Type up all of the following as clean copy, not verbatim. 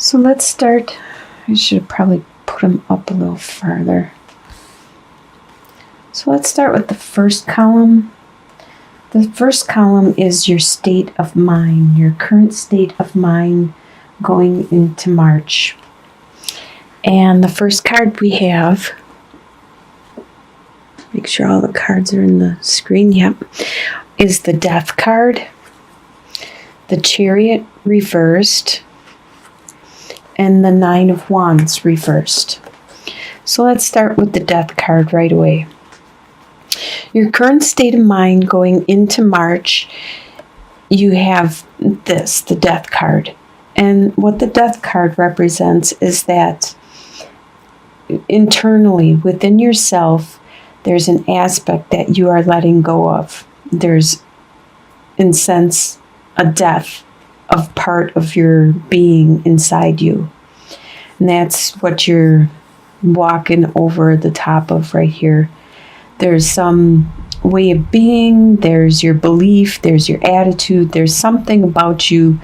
So let's start. I should probably put them up a little farther. So let's start with the first column. The first column is your state of mind, your current state of mind going into March. And the first card we have, make sure all the cards are in the screen, yep, is the Death card, the Chariot reversed, and the Nine of Wands reversed. So let's start with the Death card right away. Your current state of mind going into March, you have this, the Death card. And what the Death card represents is that internally, within yourself, there's an aspect that you are letting go of. There's, in a sense, a death of part of your being inside you. And that's what you're walking over the top of right here. There's some way of being, there's your belief, there's your attitude, there's something about you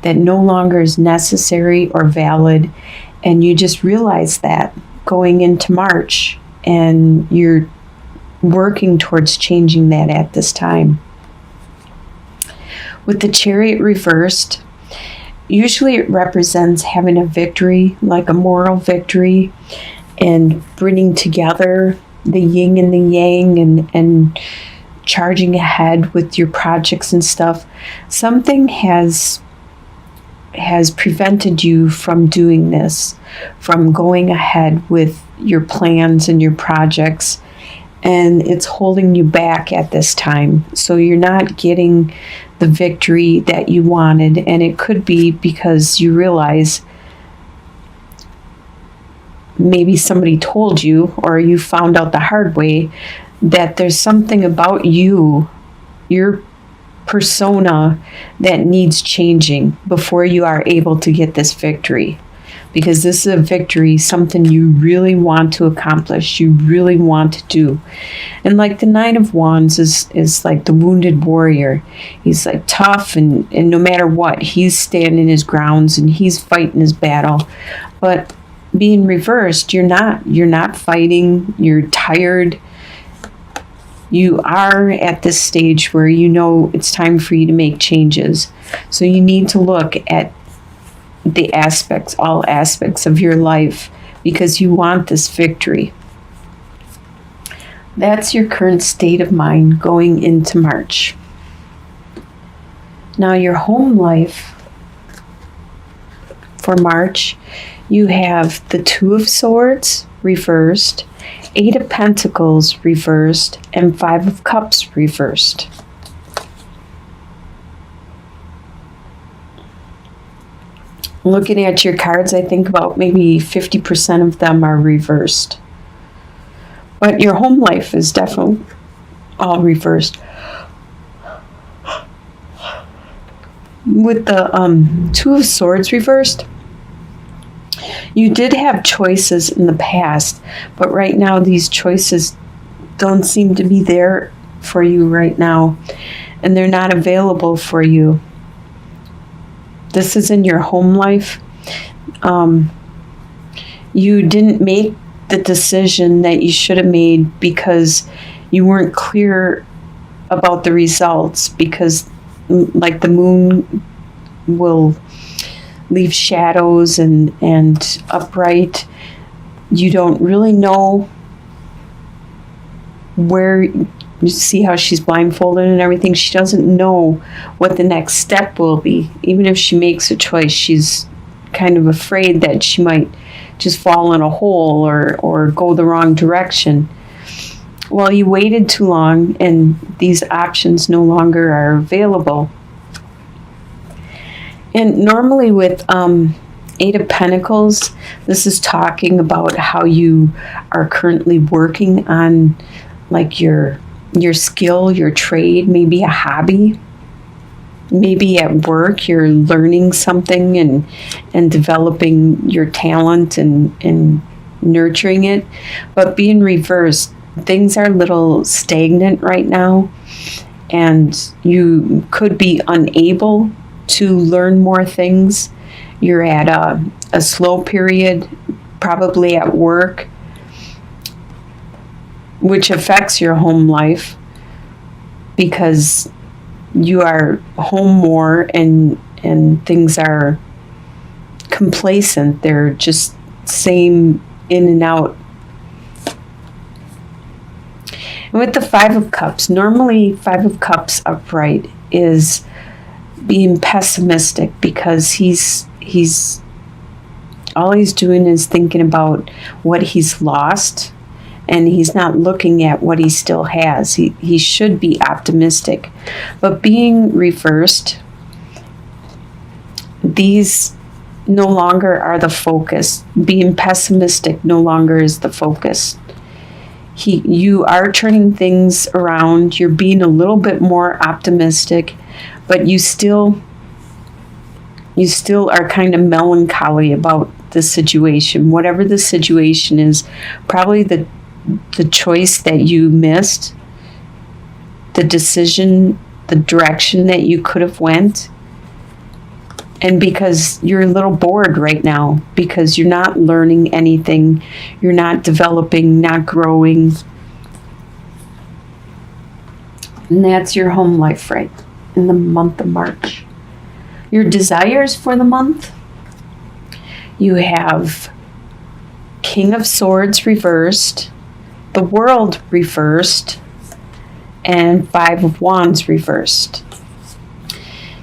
that no longer is necessary or valid, and you just realize that going into March, and you're working towards changing that at this time. With the Chariot reversed, usually it represents having a victory, like a moral victory, and bringing together the yin and the yang, and charging ahead with your projects and stuff. Something has prevented you from doing this, from going ahead with your plans and your projects, and it's holding you back at this time. So you're not getting the victory that you wanted, and it could be because you realize maybe somebody told you, or you found out the hard way, that there's something about you, your persona, that needs changing before you are able to get this victory. Because this is a victory, something you really want to accomplish, you really want to do. And like the Nine of Wands is like the wounded warrior. He's like tough, and no matter what, he's standing his grounds and he's fighting his battle. But being reversed, you're not fighting, you're tired. You are at this stage where you know it's time for you to make changes. So you need to look at the aspects, all aspects of your life, because you want this victory. That's your current state of mind going into March. Now your home life for March, you have the Two of Swords reversed, Eight of Pentacles reversed, and Five of Cups reversed. Looking at your cards, I think about maybe 50% of them are reversed. But your home life is definitely all reversed. With the Two of Swords reversed, you did have choices in the past, but right now these choices don't seem to be there for you right now, and they're not available for you. This is in your home life. You didn't make the decision that you should have made because you weren't clear about the results, because like the moon will leave shadows and upright. You don't really know where. You see how she's blindfolded and everything. She doesn't know what the next step will be. Even if she makes a choice, she's kind of afraid that she might just fall in a hole or go the wrong direction. Well, you waited too long, and these options no longer are available. And normally with Eight of Pentacles, this is talking about how you are currently working on like your skill, your trade, maybe a hobby. Maybe at work you're learning something and developing your talent and nurturing it. But being reversed, things are a little stagnant right now, and you could be unable to learn more things You're at a slow period, probably at work, which affects your home life because you are home more and things are complacent. They're just same in and out. And with the Five of Cups, normally Five of Cups upright is being pessimistic because he's all he's doing is thinking about what he's lost, and he's not looking at what he still has. He should be optimistic. But being reversed, these no longer are the focus. Being pessimistic no longer is the focus. You are turning things around. You're being a little bit more optimistic, but you still are kind of melancholy about the situation. Whatever the situation is, probably the choice that you missed, the decision, the direction that you could have went. And because you're a little bored right now, because you're not learning anything, you're not developing, not growing. And that's your home life right in the month of March. Your desires for the month, you have King of Swords reversed, the World reversed, and Five of Wands reversed.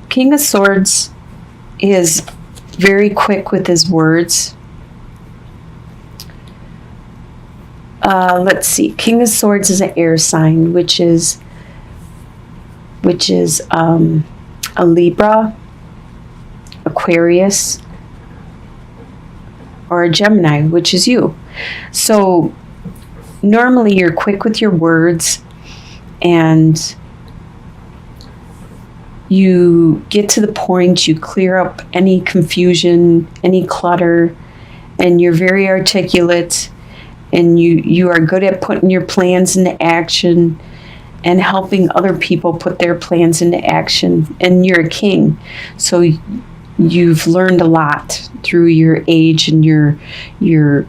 King of Swords is very quick with his words. Let's see. King of Swords is an air sign, which is a Libra, Aquarius, or a Gemini, which is you. So normally you're quick with your words and you get to the point, you clear up any confusion, any clutter, and you're very articulate, and you are good at putting your plans into action and helping other people put their plans into action. And you're a king, so you've learned a lot through your age and your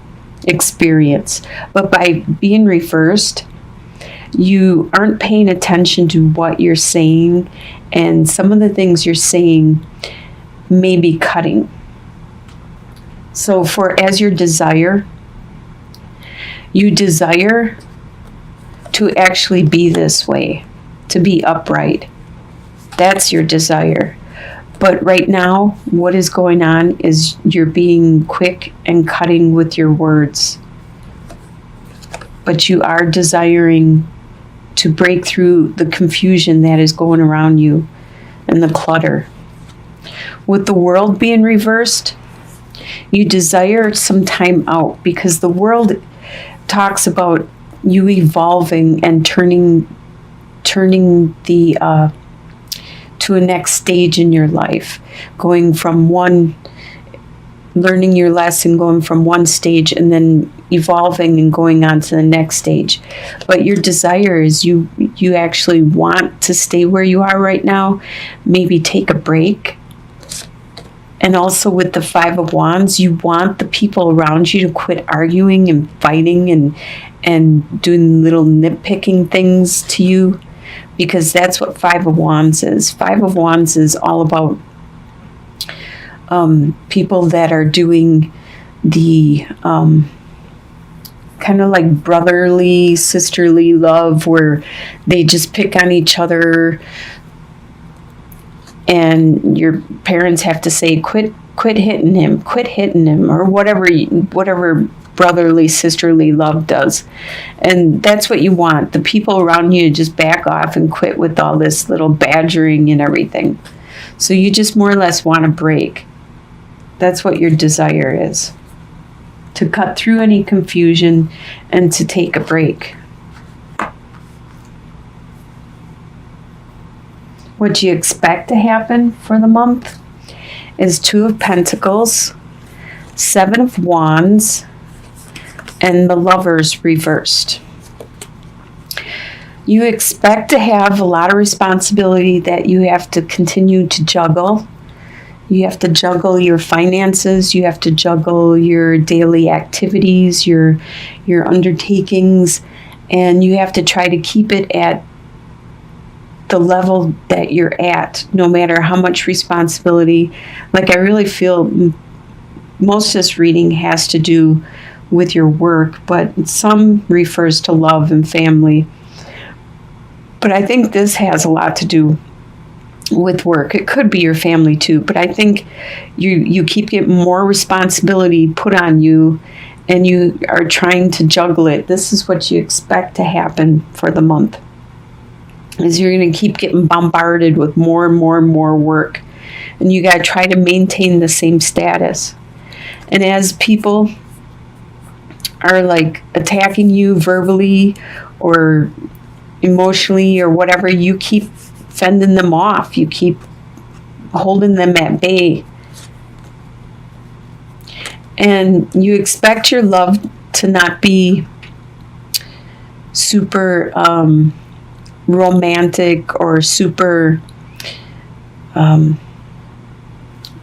experience. But by being reversed, you aren't paying attention to what you're saying, and some of the things you're saying may be cutting. So as your desire, you desire to actually be this way, to be upright. That's your desire. But right now, what is going on is you're being quick and cutting with your words. But you are desiring to break through the confusion that is going around you and the clutter. With the World being reversed, you desire some time out because the World talks about you evolving and turning the to a next stage in your life, going from learning your lesson, going from one stage and then evolving and going on to the next stage. But your desire is you actually want to stay where you are right now, maybe take a break. And also with the Five of Wands, you want the people around you to quit arguing and fighting and doing little nitpicking things to you, because that's what Five of Wands is. Five of Wands is all about people that are doing the kind of like brotherly, sisterly love, where they just pick on each other, and your parents have to say, quit hitting him, or whatever brotherly, sisterly love does. And that's what you want, the people around you to just back off and quit with all this little badgering and everything. So you just more or less want a break. That's what your desire is, to cut through any confusion and to take a break. What you expect to happen for the month is Two of Pentacles, Seven of Wands, and the Lovers reversed. You expect to have a lot of responsibility that you have to continue to juggle. You have to juggle your finances. You have to juggle your daily activities, your undertakings, and you have to try to keep it at the level that you're at, no matter how much responsibility. Like, I really feel most of this reading has to do with your work, but some refers to love and family. But I think this has a lot to do with work. It could be your family too, but I think you keep getting more responsibility put on you, and you are trying to juggle it. This is what you expect to happen for the month, is you're going to keep getting bombarded with more and more and more work, and you got to try to maintain the same status. And as people are like attacking you verbally or emotionally or whatever, you keep fending them off. You keep holding them at bay. And you expect your love to not be super romantic or super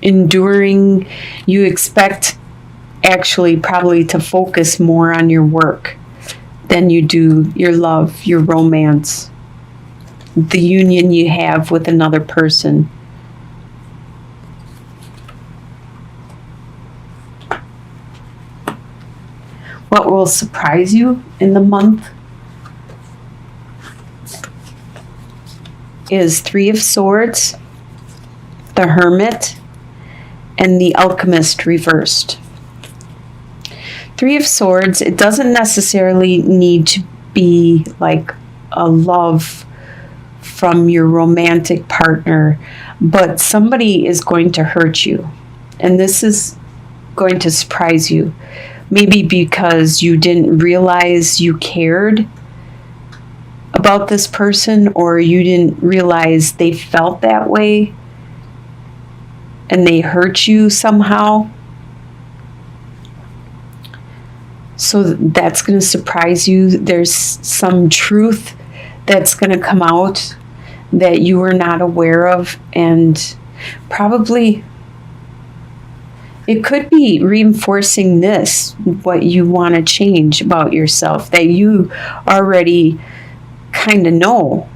enduring. You expect actually probably to focus more on your work than you do your love, your romance, the union you have with another person. What will surprise you in the month is Three of Swords, the Hermit, and the Alchemist reversed. Three of Swords, it doesn't necessarily need to be like a love from your romantic partner, but somebody is going to hurt you. And this is going to surprise you. Maybe because you didn't realize you cared about this person, or you didn't realize they felt that way and they hurt you somehow. So that's going to surprise you. There's some truth that's going to come out that you were not aware of, and probably it could be reinforcing this, what you want to change about yourself that you already kind of know,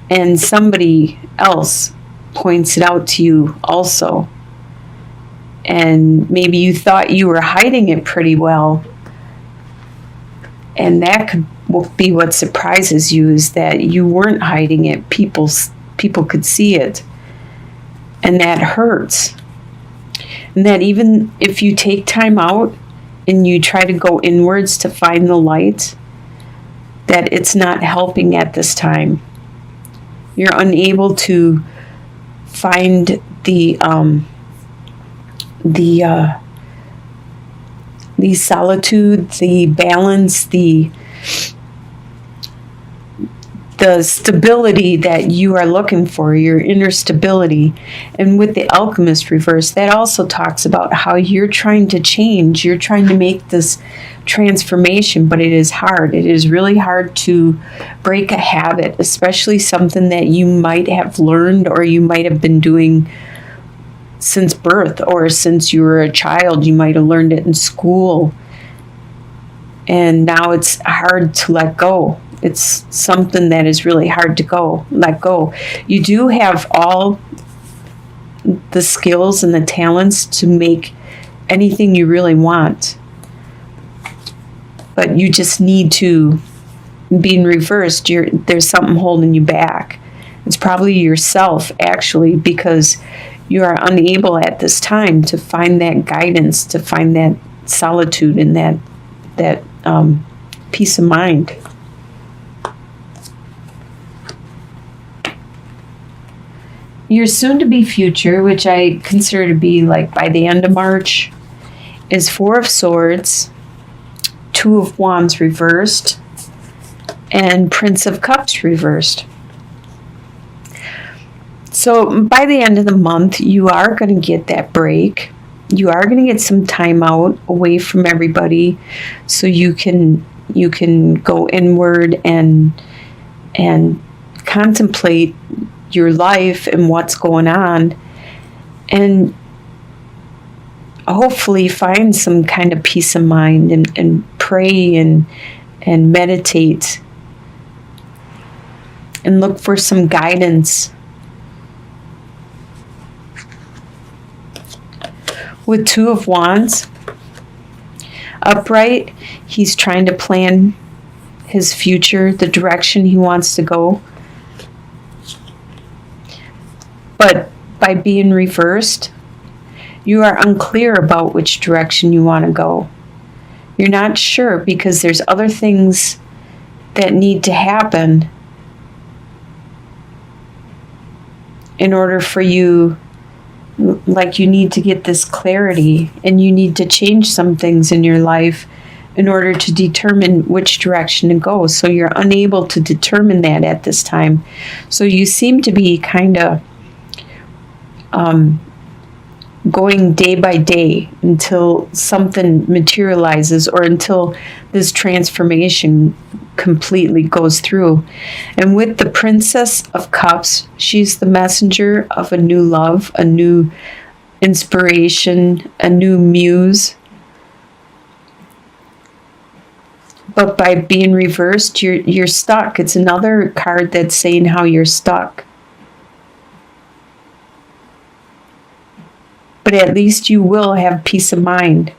and somebody else points it out to you also. And maybe you thought you were hiding it pretty well, and that could be what surprises you, is that you weren't hiding it. People could see it, and that hurts. And that even if you take time out and you try to go inwards to find the light, that it's not helping at this time. You're unable to find the solitude, the balance, the stability that you are looking for, your inner stability. And with the Alchemist reverse, that also talks about how you're trying to change, you're trying to make this transformation, but it is hard. It is really hard to break a habit, especially something that you might have learned or you might have been doing since birth, or since you were a child. You might have learned it in school, and now it's hard to let go. It's something that is really hard to let go. You do have all the skills and the talents to make anything you really want, but you just need to, being reversed, there's something holding you back. It's probably yourself, actually, because you are unable at this time to find that guidance, to find that solitude and that peace of mind. Your soon-to-be future, which I consider to be like by the end of March, is Four of Swords, Two of Wands reversed, and Prince of Cups reversed. So by the end of the month, you are going to get that break. You are going to get some time out away from everybody, so you can go inward and contemplate your life and what's going on. And hopefully find some kind of peace of mind and pray and meditate and look for some guidance. With Two of Wands upright, he's trying to plan his future, the direction he wants to go. But by being reversed, you are unclear about which direction you want to go. You're not sure because there's other things that need to happen in order for you, like you need to get this clarity and you need to change some things in your life in order to determine which direction to go. So you're unable to determine that at this time. So you seem to be kind of going day by day until something materializes or until this transformation completely goes through. And with the Princess of Cups, she's the messenger of a new love, a new inspiration, a new muse. But by being reversed, you're stuck. It's another card that's saying how you're stuck. But at least you will have peace of mind.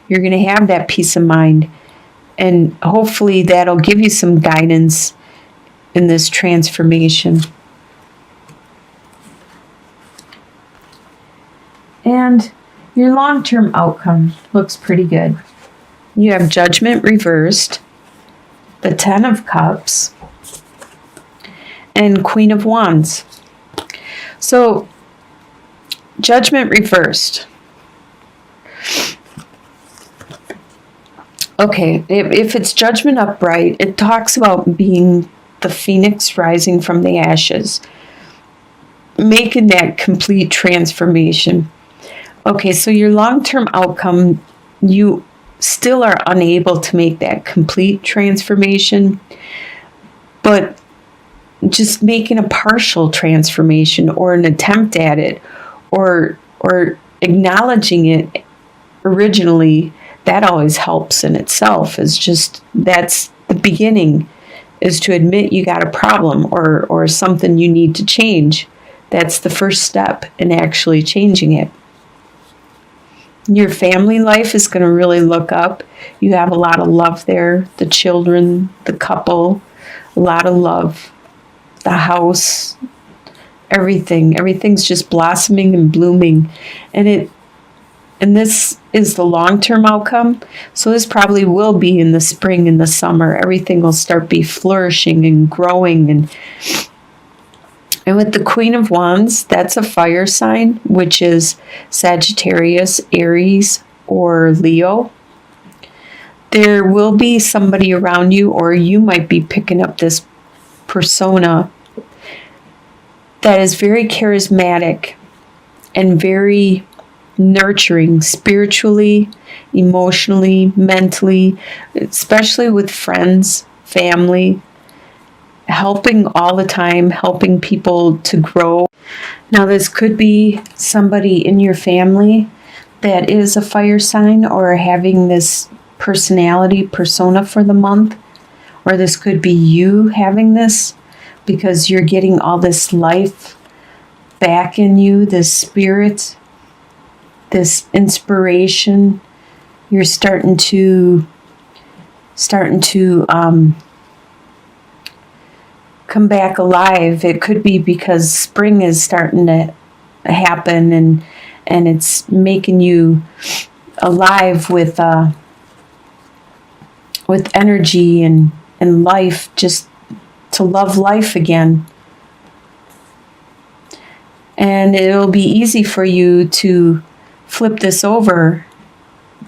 You're going to have that peace of mind. And hopefully that'll give you some guidance in this transformation. And your long-term outcome looks pretty good. You have Judgment reversed, the Ten of Cups, and Queen of Wands. So, Judgment reversed. Okay, if it's Judgment upright, it talks about being the phoenix rising from the ashes, making that complete transformation. Okay, so your long-term outcome, you still are unable to make that complete transformation, but just making a partial transformation or an attempt at it, or acknowledging it originally, that always helps in itself. Is just, that's the beginning, is to admit you got a problem or something you need to change. That's the first step in actually changing it. Your family life is going to really look up. You have a lot of love there. The children, the couple, a lot of love. The house, everything. Everything's just blossoming and blooming. And this is the long-term outcome. So this probably will be in the spring and the summer. Everything will start be flourishing and growing. And with the Queen of Wands, that's a fire sign, which is Sagittarius, Aries, or Leo. There will be somebody around you, or you might be picking up this persona that is very charismatic and very nurturing spiritually, emotionally, mentally, especially with friends, family, helping all the time, helping people to grow. Now, this could be somebody in your family that is a fire sign or having this personality persona for the month, or this could be you having this because you're getting all this life back in you, this spirit, this inspiration. You're starting to come back alive. It could be because spring is starting to happen and it's making you alive with energy and life, just to love life again. And it'll be easy for you to flip this over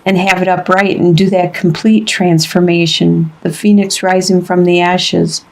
and have it upright and do that complete transformation, the phoenix rising from the ashes.